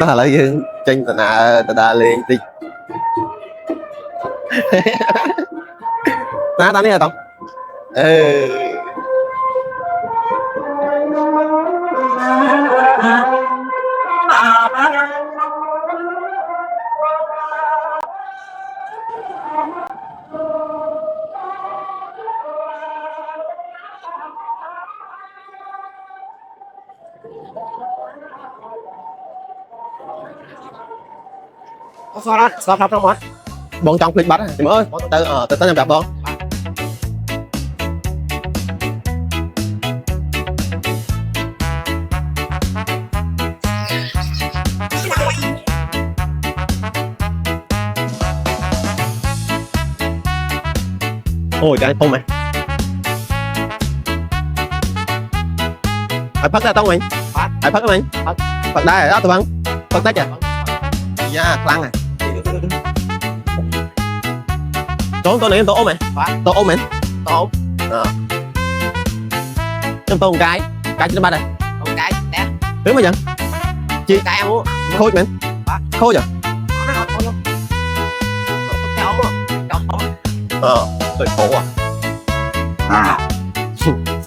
đó là lấy dương trên ta đa liền đi ta ta này tao sao đó sao không hết bọn trong click bắt thì mới từ từ nhập bọn ôi trời không mày phải phát ra tông mày phải phát mày phát đây đó tụi bắn phát tách à dạ lăng này tôi này tôi ôm mày tôi ôm mày tôi ôm trong tôi một cái trên ba đây một cái nè đứng mà dần chị cái em muốn khôi mày khôi rồi tôi khổ à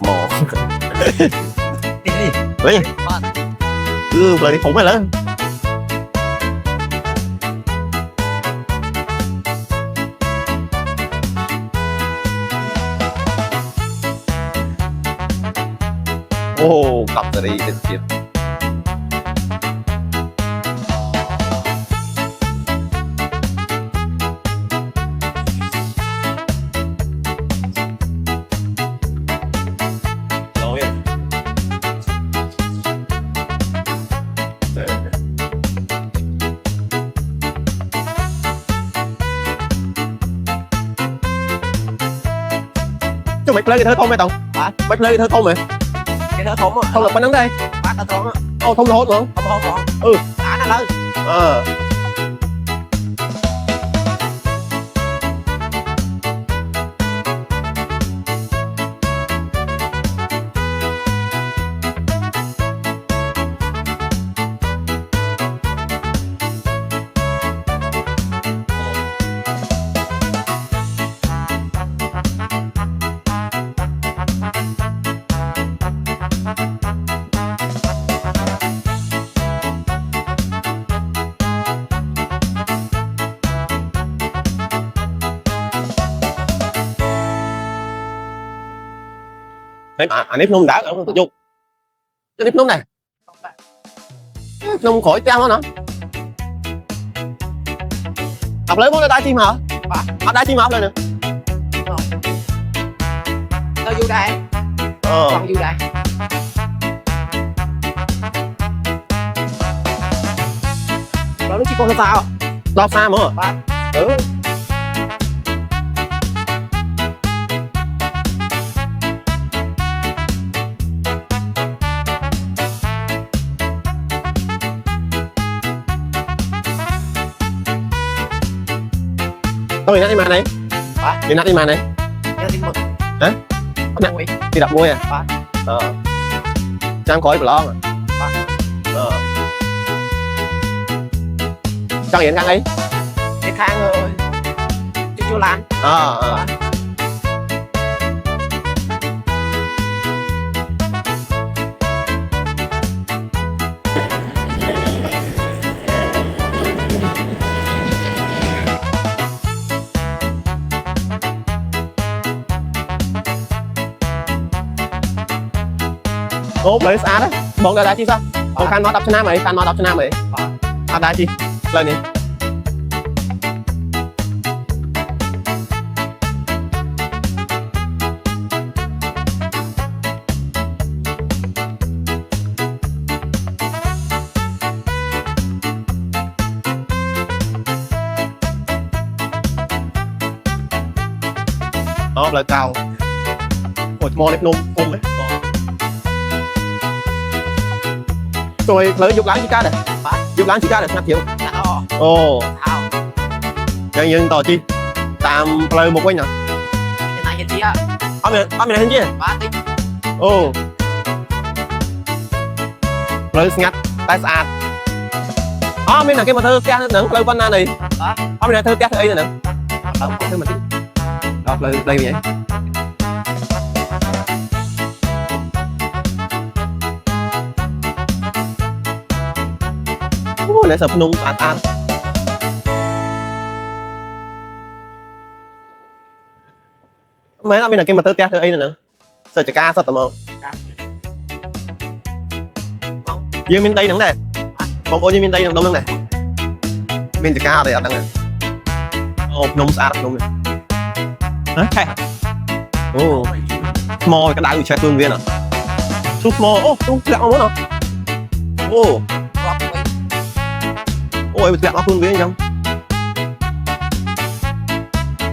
mò đi đi vậy lại đi khủng mày lớn ô cặp rồi đi đến kịp cho mày lấy cái thớ thôn mày tao mày lấy cái thớ thôn mày cái thớ thốn không là bên đứng đây bắt thớ thốn ô không hốt luôn không hốt còn đá nó lớn anh nếp nung đã không tự dụng cái nếp nung này nung khỏi trao nó nữa học lấy món đá chim hả học đá chim học lên nè tao vô đây còn vô đây nó chỉ con sao lo xa nữa tôi đi mà này đi nát đi mà này hả đi đập môi à trang khỏi blog cho hiện khang ấy cái khang rồi chú Lan ốp lấy xa đấy bọn đá chi sao bọn khăn nó đập cho nam ấy khăn nó đập cho nam ấy đá chi lên đi ốp lại cao ôi mò nếp nung cùng ấy rồi lấy dục láng chỉ cá này dục láng chỉ cá này 5 triệu ồ nhân nhân tỏ chi tạm lời một quanh nè ở mình hình gì ồ lời ngắt tay sạch mấy là cái mà thơ kia nè lâu văn này mấy là thơ kia thơ ấy nè đâu thơ mà đọc lời đây vậy nãy sập nung ăn mấy là cái mà thơ kia thơ ấy nè sợ chả ca sao tầm mong dương miền tây nắng này bông ô như miền tây nắng đông nắng này miền chả ca đây ở đằng này ô nông xã nông này hảใช่ ô small cái đá của chạy phương viên à too small ô too lẹ không muốn à ô ôi lẹ nó phương viên không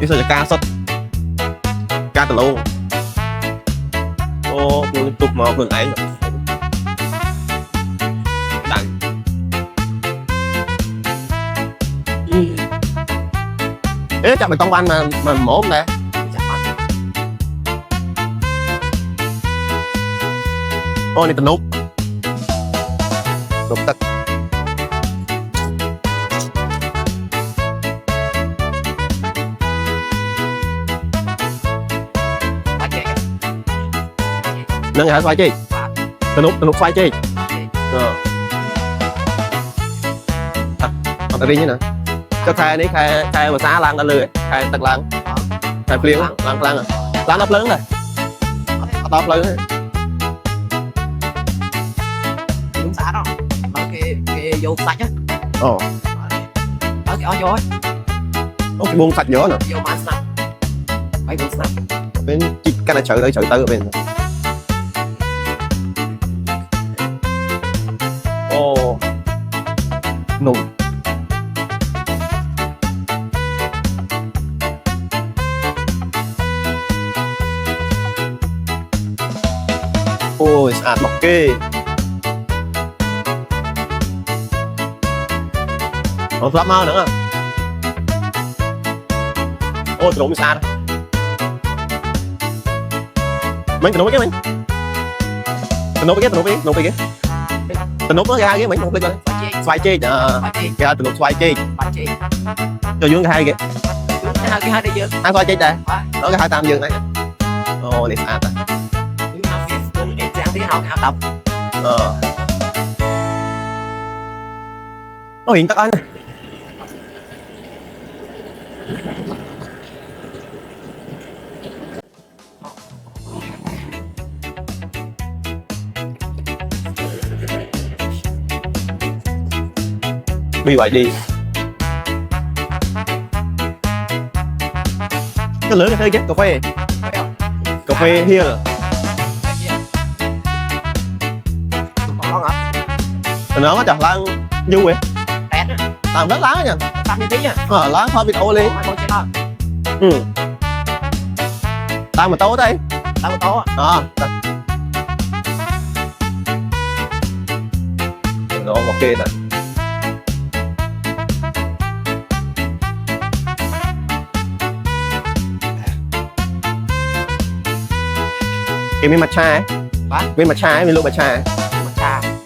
đi sợ chả ca sắt ca từ lâu ô tục mà phương ấy ế chắc mày con anh mà mổ không đây ô này tình nút nút tất nâng hả xoay chi tình nút xoay chi tại vì như nào cho khai này khai mà xá lan đã lười khai tật lan khai phliếng lan lan à lan ấp lớn này ấp lớn này đúng xã đó cái vô sạch á ồ ở cái ó vô cái buông sạch gió nè vô mà sạch phải buông sạch bên cái này chợ tới ở bên ồ nụ ôi sạch bọc kê ôi flap mau nữa ôi tụi nó mới xa mình tụi nó cái mình tụi nó cái tụi nó có ra cái mình không biết xoay chi ra tụi nó xoay chi cho dương hai kìa cái hai đây chưa hai xoay chi đây nó cái hai tam dương này ồ này xa ta tiếng học học tập nó hiện tất anh vì vậy đi cái lớn này hơi ghét cà phê here nó chẳng lan du vậy làm rất lá nha lá thôi bị ô lên tao mà tố đây nó ok nè cái miếng matcha ấy miếng matcha ấy miếng lụa matcha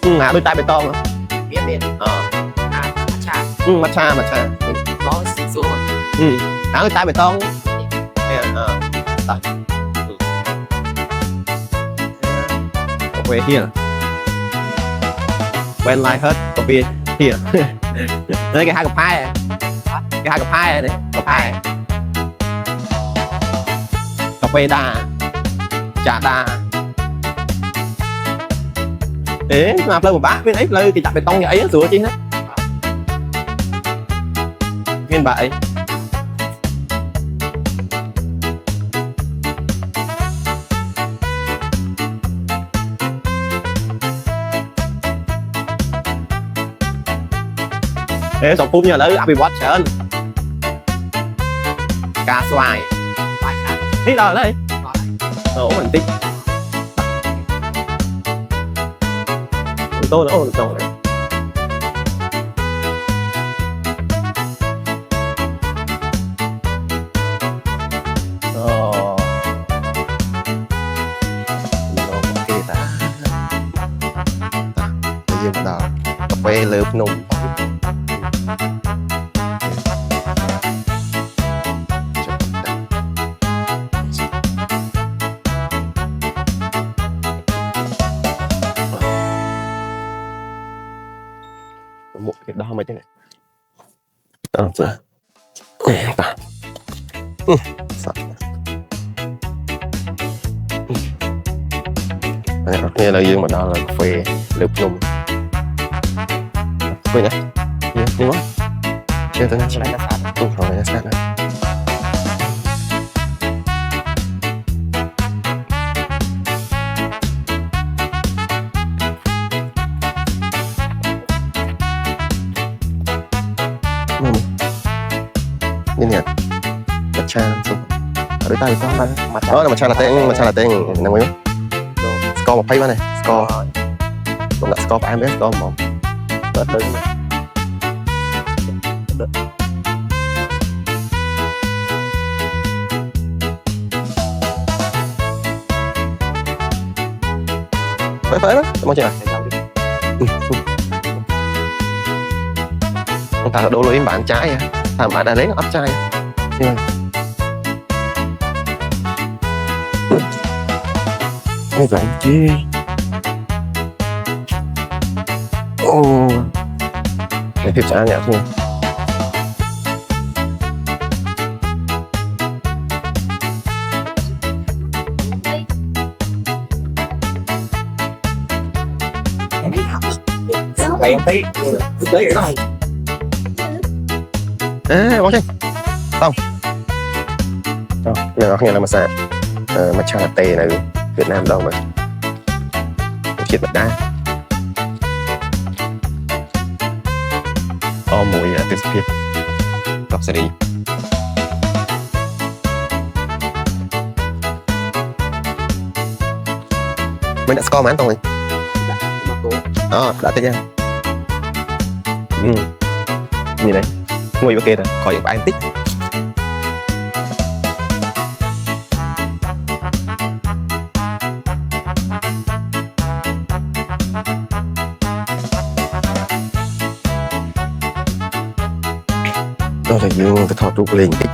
ngã đôi tay bê tông hả biết matcha nó xuống ngã đôi tay bê tông okay here when like hết copy here đây cái hai cặp hai này cà phê đà trà đà ế mà lên một bát bên ấy lên thì chặt bê tông như ấy sửa chi hết nguyên vậy ế sọc phun như lấy Apple Watch trên cà xoài thế rồi đấy mình tích tôi nó ổn trọng này ok ta bây giờ bắt đầu cà phê lợp nung chưa nghe là dương mà đó là phê lục nung phê nhá nhưng mà chưa tới Sila na sa atin. rồi nó sát này như nè mặt cha xong ở đôi tay sao đó là mặt cha là tên nằm ấy score một phay này score cũng là score của em biết score một tớt đứng phải đó mong chưa ông ta đổ lỗi bạn trái thằng bạn đã lấy nó ấp trái nhưng mà cái vậy chứ ô để tiếp trả nhạc thôi Vậy em thấy đấy rồi. bó chân xong giờ nghe là mà sao matcha latte này Việt Nam đâu mà chuyện bật đá mùi từ spirit đọc sẽ đi mình đã score mán rồi đã tới nha nhìn này ngồi vào kia rồi khỏi được anh tích đó là dương cái thọ trục lên tích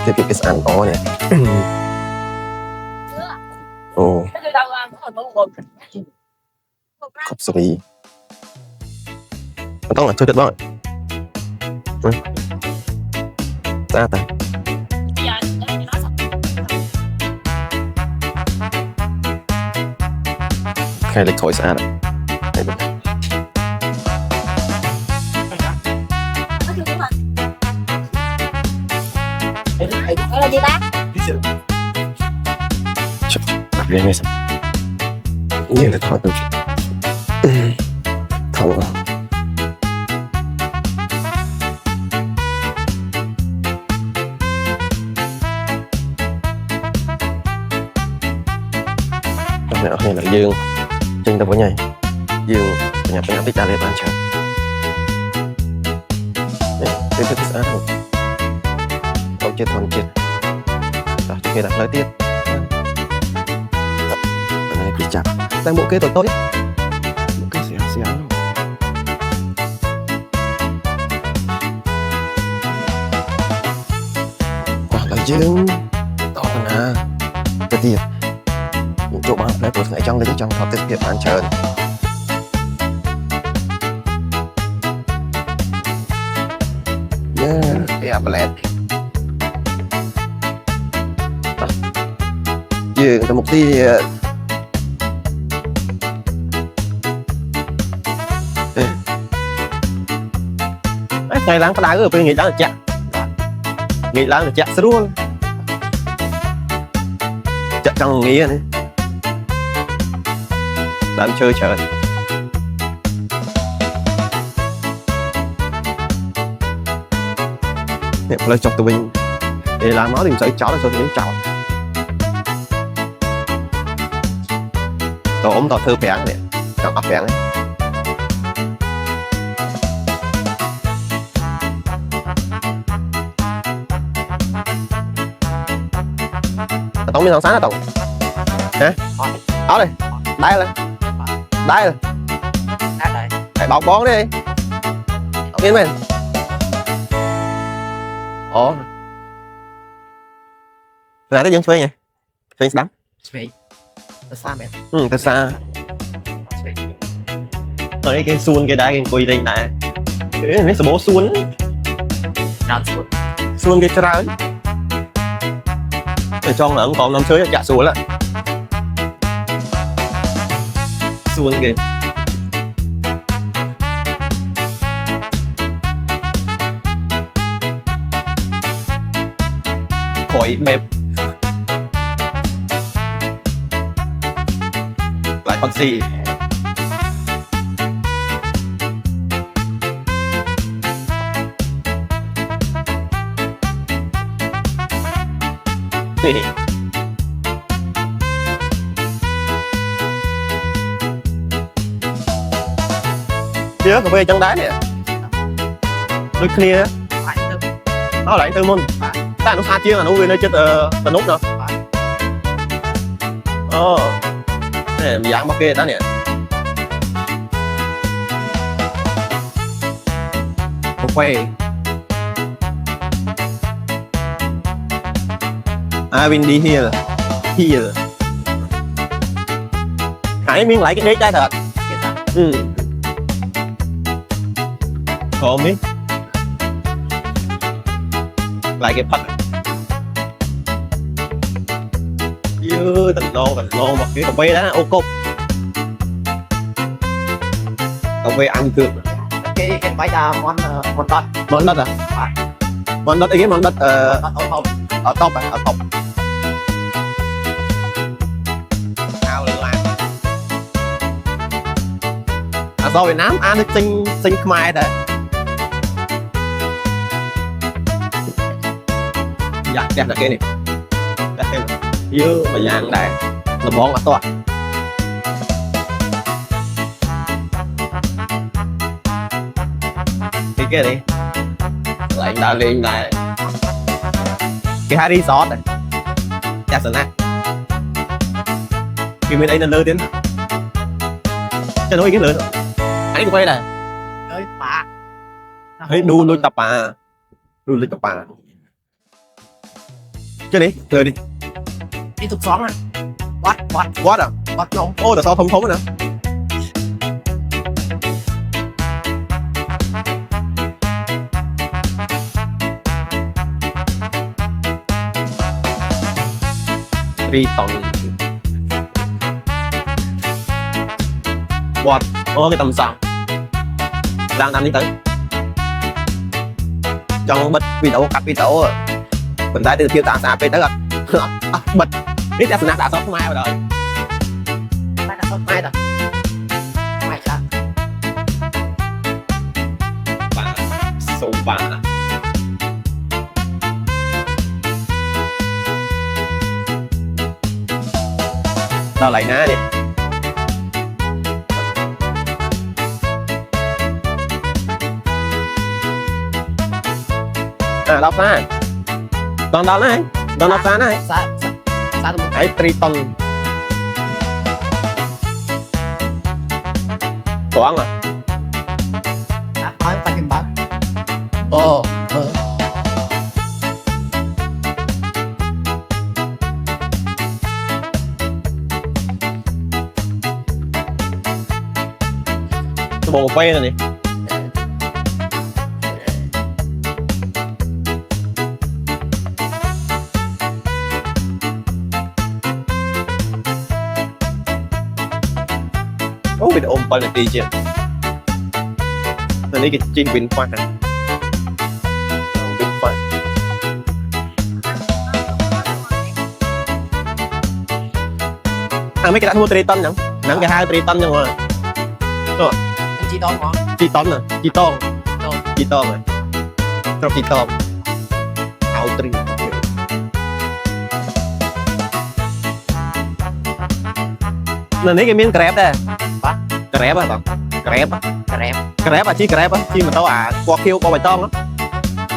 cái ăn có nè ồ cốc sriต้องช่วยกันบ้างจ้าตาใครเล็กถอยสะอาดให้ดูLà gì ta?เรียนไม่สักนี่จะถอดดูถอดhay là dương chân đâu có nhảy dương nhập cái tích ra lên ban chờ đây tiếp xã rồi ông chết thằng chết rồi kia đặt lấy tiếp này bị chặt đang bộ kế tối bộ kế xéo xéo là dương to nè cái tiền chỗ bạn lấy của ngày trong lấy trong thọ tiết kiệm bán trơn yeah blend dừng từ một tí ngày láng có đá ở bên nghỉ láng là chạ nghỉ láng là chạ sơ luôn chạ trong nghỉ này đang chơi trời nè lấy chọc tụi mình để làm nó thì mình sẽ chó là sao tụi mình chọc tổ ống tỏ thư phèn này chọc áp phèn này tổng miếng sáng là tổng hả áo đây đây lên đây rồi phải bọc bón đi không biết mình ồ là cái dân chơi nhỉ chơi đắng Xa mẹ. từ xa ở đây cái xuân cái đá cái quỳ đây nè Cái sờ bố xuân Đàn xuống. xuân cái trái để cho nó còn năm chơi chả xuống lại xuân kìa khỏi mềm lại con gì thì chưa cà phê trong đá nè đôi clear Phải được. nó lại tư môn ta nó xa chia mà nó về nơi chết tần nút nữa nè dạng bao kê đó nè cà phê I will be here hãy miếng lại cái đế trái thật không biết lại cái phật dư tình lô một cái cà phê đó ô cục cà phê ăn cược Cái bánh là món đất. món đất à món đất ý món đất Đất ở không. ở top à ở top ao là do Việt Nam ăn được sinh Khmer đấy dạ đẹp là cái này đẹp cái này dư mà dạng đấy là món ở to cái này lại đã lên lại cái hai resort này chắc là cái bên đây là lơ đến cho nó cái lơ anh cũng quay này Ơi bà. thấy đu đôi tập cái đi rồi đi Đi thực xóm à. what à Bắt nông. ô tại sao không thống nữa đi tầng what ô cái tầm sao đang đi tới trong bật video cắt video mình tại từ tiêu tả xã về tới rồi bật biết ra sự đã sót mai rồi Phải là sốt mai rồi. Mai sao? bà sâu bà tao lại ná đi đọc ra đón này đón đọc ra này Sao tao muốn hãy triton toán à nói phải tìm bán. cái bộ quay này đi oh bị ôm phải là gì chứ này cái trên bình khoan này bình khoan mấy cái đã mua triton nhỉ nắng cái hai triton nhưng mà Anh chỉ đón món. chi tón nè chi ton này trong chi ton áo tri là lấy cái miếng crab đây crab á bạn crab à chi mà tao qua kêu qua bài ton đó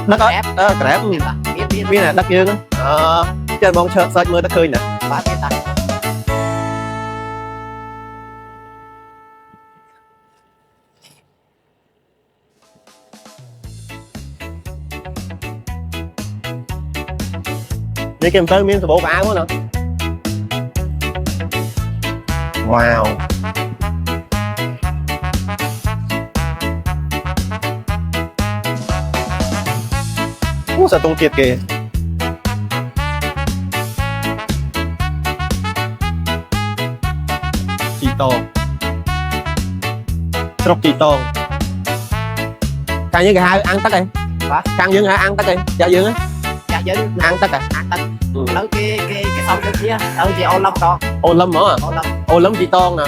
nó có crab Biết miếng này đất dương á trên bông search mưa đất khơi nè bà biết ta. đi kèm tới miếng bổ bả quá nữa wow sao tung kiệt kìa chị to sọc chị to càng như cái hai ăn tất đây càng dương hả ăn tất đây dạ dương á dạ dân ăn tất à ăn tân nấu cái xong cái kia nấu chị ô lâm đó ô lâm hả ô lâm ô lâm chị to nè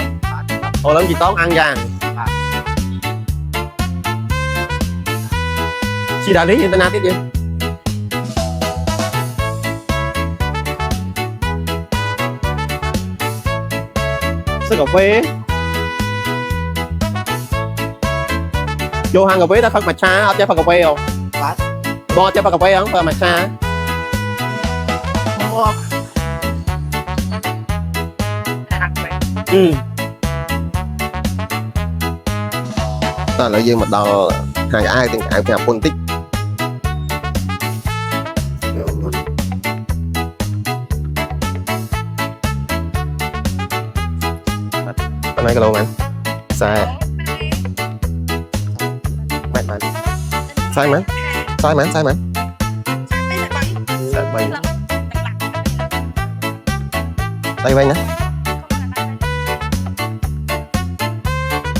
ô lâm chị to ăn vàng chị đã lý internet tiếp đi sức cà phê vô hàng cà phê đã phát mặt cha ở chơi phát cà phê không bo chơi phát cà phê không phát mặt cha mua ta lợi dương mặt đò hàng ai thì ai phải phân tích cái này cái lô anh sai mày sai mà sai mà sai bay tay bay nè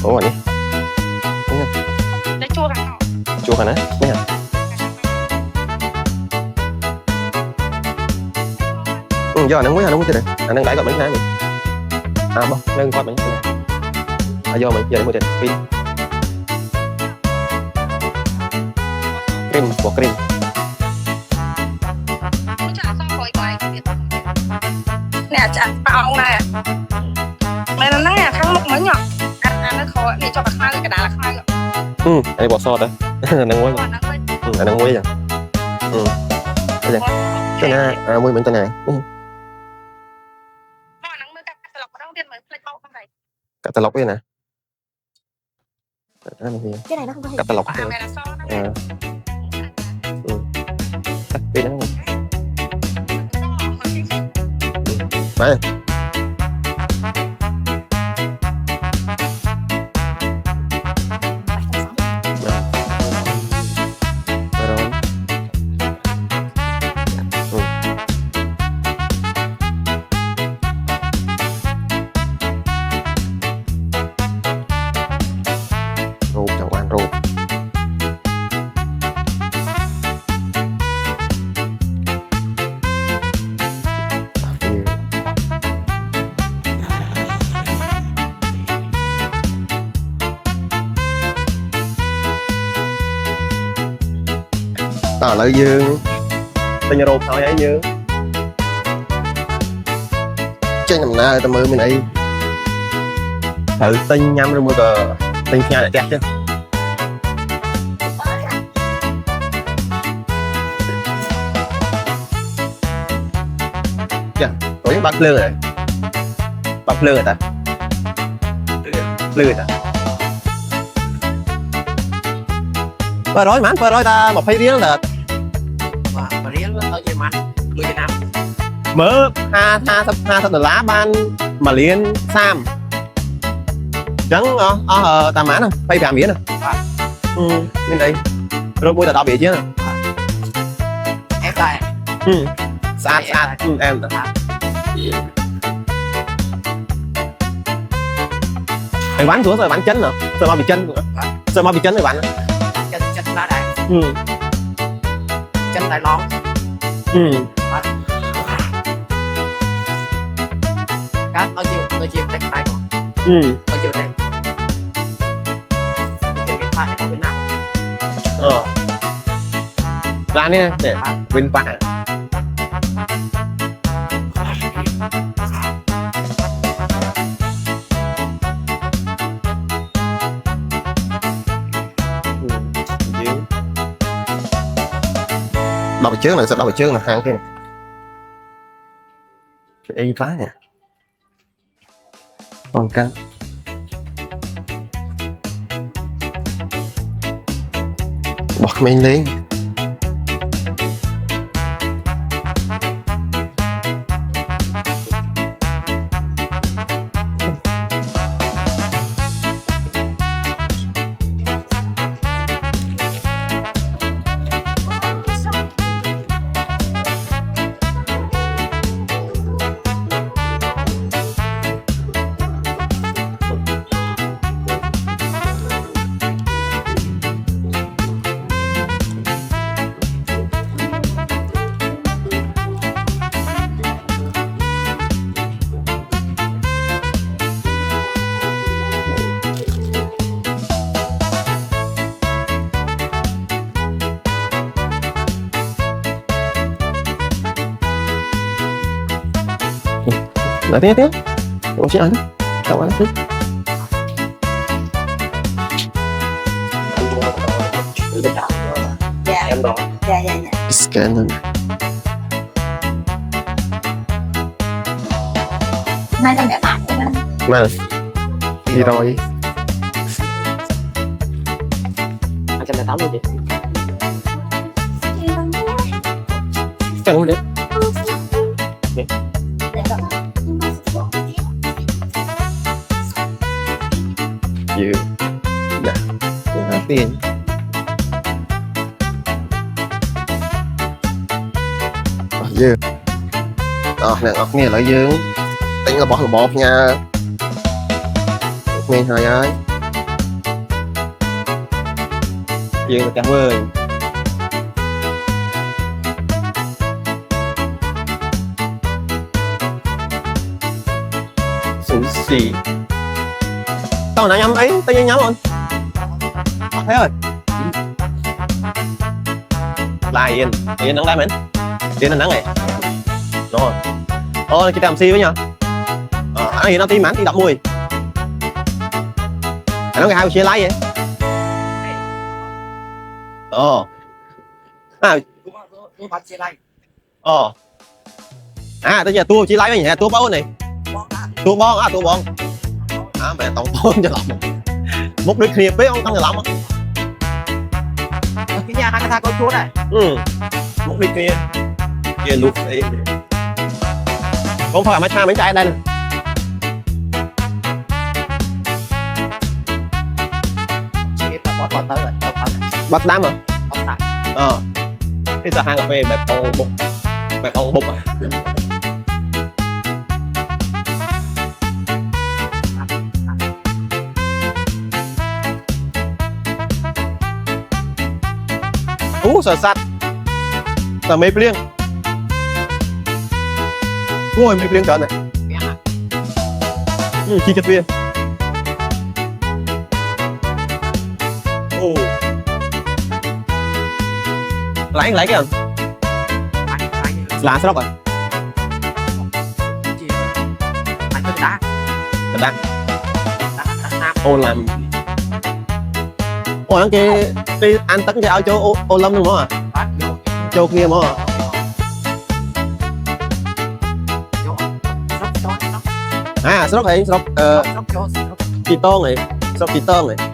ủa nhỉ chua hả nè nè do anh muốn chơi này anh đang đẩy gọi bánh hai mình bông đang coi bánh này do mình chơi mua tiền pin cream của cream nè chả ông này mày nó nắng khăn lúc mấy nhở ăn nó khó đi cho bạc hai cái đá là khai rồi anh bỏ sọt đấy anh đang muốn anh đang mua vậy bây giờ cái này mua mình cái này cà tà lọc đây nè cái này nó không có cà tà lọc cái đó phải rô chẳng quan rô tao lợi dương tao nhớ rộp thôi ấy dương trên nằm na tao mơ mình ấy thử tinh nhắm rồi mua cờ tinh nhà lại đẹp chứ dạ tối bắt lừa rồi bắt lừa ta lừa ta và rồi mán và rồi ta một phay riêng là và riêng ở Việt Nam 10 năm mở ha thật lá ban mà liên sam trắng tà mán à phay vàng miếng à bên đây rồi mua là tao bị chứ em đây xa em mày bán xuống rồi bán chân hả sao mà bị chân sao mà bị chân rồi bán chân lá đây chân tay nón các ở chiều tay tay ở chiều đây cái tay ở bên nào ra nè để bên phải đọc trước là sao đọc trước là hàng kia y phá nè còn căng bật mình lên Nói tiếp tiếp. Ủa chị ăn. Cậu ăn tiếp. Dạ. Em đó. Dạ dạ dạ. Scan lên. Mai thằng đã bán rồi đó. Mà đi rồi. 208 luôn chị. Chẳng luôn đấy. Dữ. Dạ. Cũng hết tiền. Dữ. Nè, nghe lại dương. Tính là bọt nha. Nghe hai ơi. Dương là cảm ơn. Sushi. Tao nãy nhắm ấy, tao nhắm luôn. Thế rồi. Lại Yên nắng đây mình. Yên là nắng này. Đúng rồi. Kita làm si với nhau. Anh Yên nó tí mắn, tí đậm mùi. Anh nói cái hai chia lái vậy. Tới giờ tua chia lái với nhỉ, tua bao này. Tua bon. Mẹ tổng tôn cho lắm. Một đôi khiệp với ông tăng lắm. Cái nhà hai cái con chuột này. Một đôi kia lục đấy. Không phải mấy cha mấy trai đây nè. Bọt tới rồi. Bắt đám à? Bọt lại. Cái giờ hàng cà phê bẹp con bụng à? Sợ sắt. Sợ mấy pliêng. Ôi mấy pliêng trơn này. Chi chật viên. Lấy cái không? Lá sao rồi? Đá. Làm. Nó cái ăn tấn cái áo chỗ ô lâm đúng không ạ? Chỗ kia mà. Sốc này, sốc chị tôn này, sốc chị tôn này.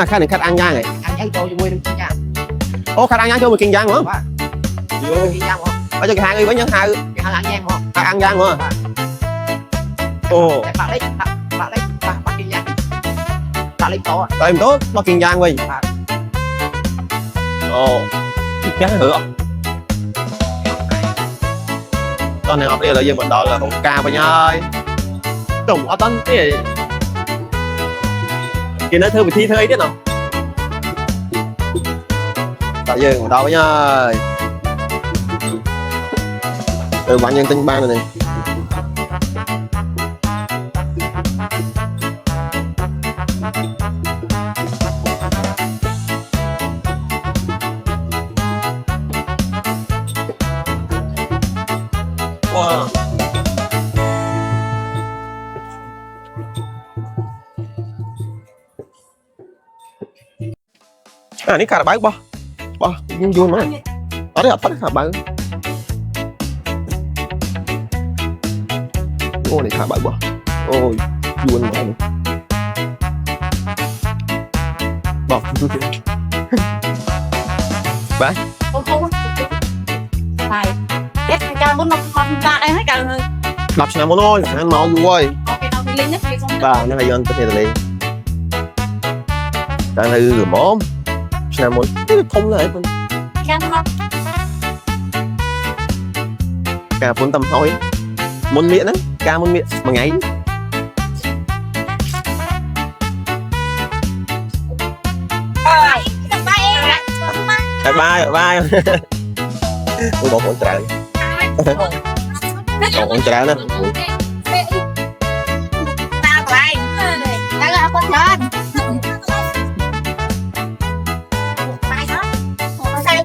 Khách này khách ăn nhang này. Ăn nhang cho vui đừng kinh giang. Khách ăn nhang cho mình kinh giang không? Kinh giang không? Ở cho cái hàng đi với nhân hai. Cái hàng ăn nhang không? Ăn nhang không? Bạn lấy kinh giang. Bạn lấy to. Tại em tốt, nó kinh giang vậy. Chắc thử không? Con này học đây là gì mình đòi là con cà vào nhai. Trùng ở tấn cái gì? Chị nói thưa bị thi thế nào? Tại vì mình đòi với nhai. Từ bạn nhân tinh ban này nè. Wow. Ini cara baik bah, jual mana? Ada apa nih cara baik? Ini cara baik bah, jual mana? Bah, itu sih. Baik. Không. Này. Chết cho muốn nó ra đây hết cả. Đập xem nó thôi, ăn mau vui. Ok đâu thì lên nhất thì không. Bà nó hay dân tất nhiên là lên. Đang là rửa móm. Xem muốn cái thông lại mình. Gan không? Cà phun tầm thôi. Muốn miệng á, ca muốn miệng mà ngáy. Bye. Ui bộ con trời. Con trời đó. Tao lại. Đây là con trời.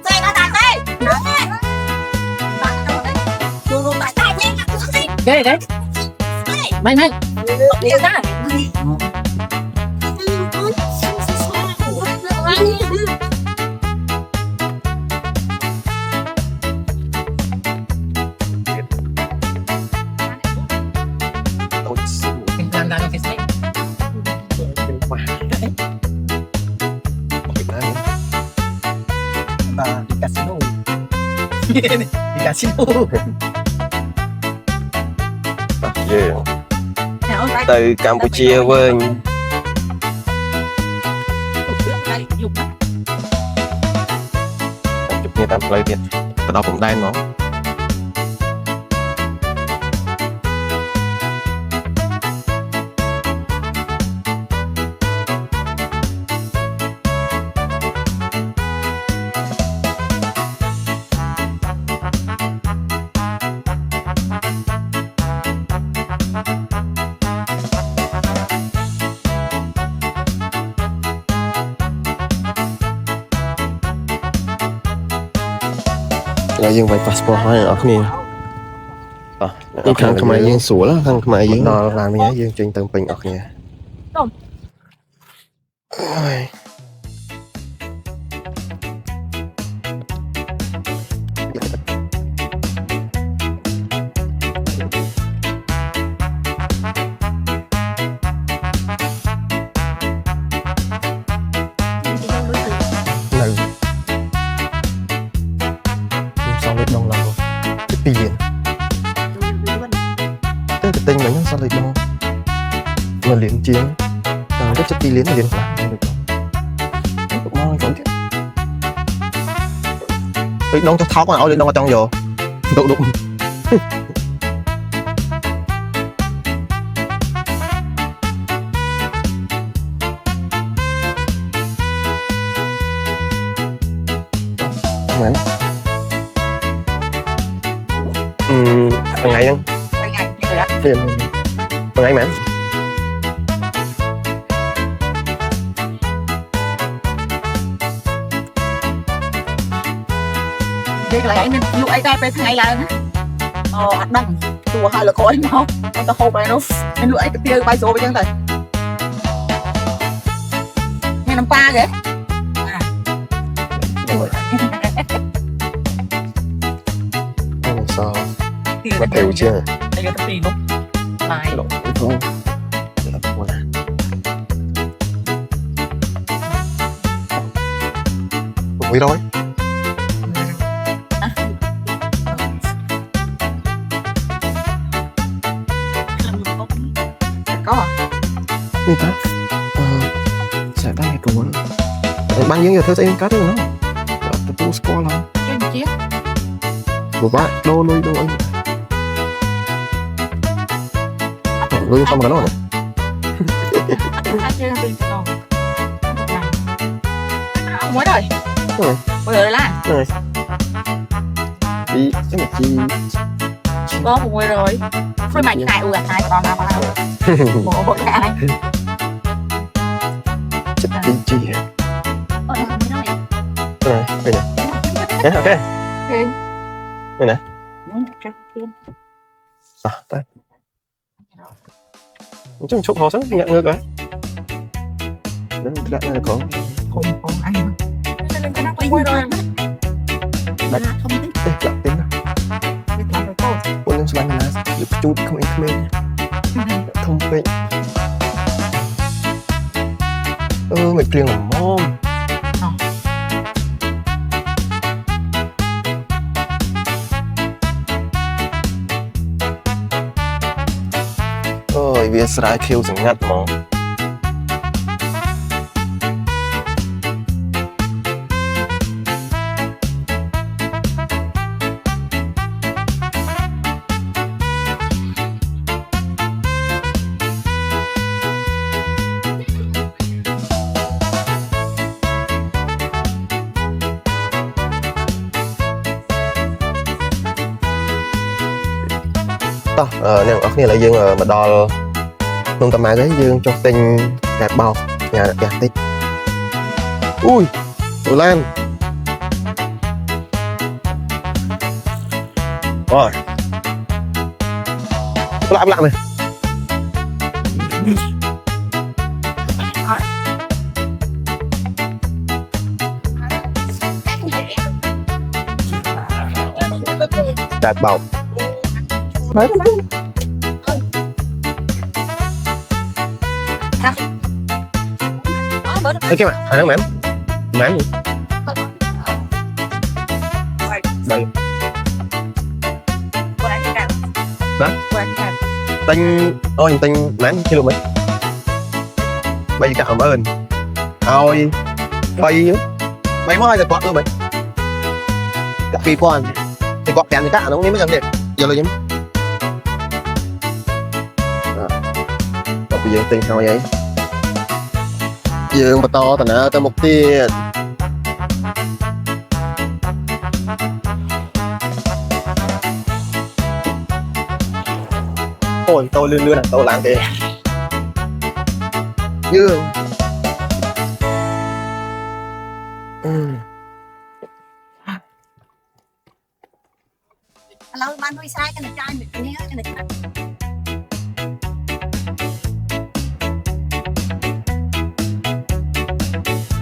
Sai nó tạt đi. Luôn tại tay đi. cái mày đi ra làm ra cái sách và đi casino đi casino từ Campuchia với chụp như tạm lời tiền từ đó cũng đang nó là dương vậy passport hỏi ở cái này khănทำไมdương sủa đó khăn ทำไม dương đo làm gì dương chuyên từng bình ở nhà sao lại đông lòng cái tiền cái tinh mà nó sao lại đông mà liền chiến rất chất ti liền liền quả cũng ngon chỗ chứ cái đông cho thóc mà ở đây đông ở trong vô đụng đụng Mày thằng ngày không? Thằng ngày mày đi lại nên lúc ấyไปทางไหนล่ะอัดดังตัวหาละครเนาะมันจะโคไปเนาะnên lúc ấy cái tiêu bay sốไปจังไดngheน้ำปลาkìa sao mà theo chưa đây cái tiền lúc bài lộn không quý rồi có à người ta sẽ ba ngày cùng bao nhiêu giờ thôi sẽ cá thôi nó tu score lắm cái chiếc một bát đô nuôi đô anh nuôi xong cái đó này mới rồi bây giờ là đi cái này chi có một người rồi phơi mày như này ui hai còn nào mà một cái chất chi rồi đây nè ok đây nè tay chút chút hồ sáng nhận ngược rồi đặt này còn ăn cái nó quay rồi đặt không tính lặp tính quân lên là giúp chút không anh không thông minh mày truyền làm môn ôi việc sai kêu dừng ngắt mà nè ở này là dương mà đo nông tầm cái dương cho tinh đẹp bao nhà đẹp tích ui Đồ Lan rồi lặng lặng này đạt bầu mới lắm cái mà nó mém mém gì đây tinh ôi tinh mém chứ luôn mấy bây giờ cả hầm ơn ôi bay bay mới là quạt luôn mày cả kỳ quan thì quạt kèm thì cả nó không mới làm được giờ là gì bây giờ tinh sao vậy dương mà to tao nè tao một tiền ôi tôi lươn lươn này tôi làm kìa dương lâu ban nuôi sai cái này trai này cái này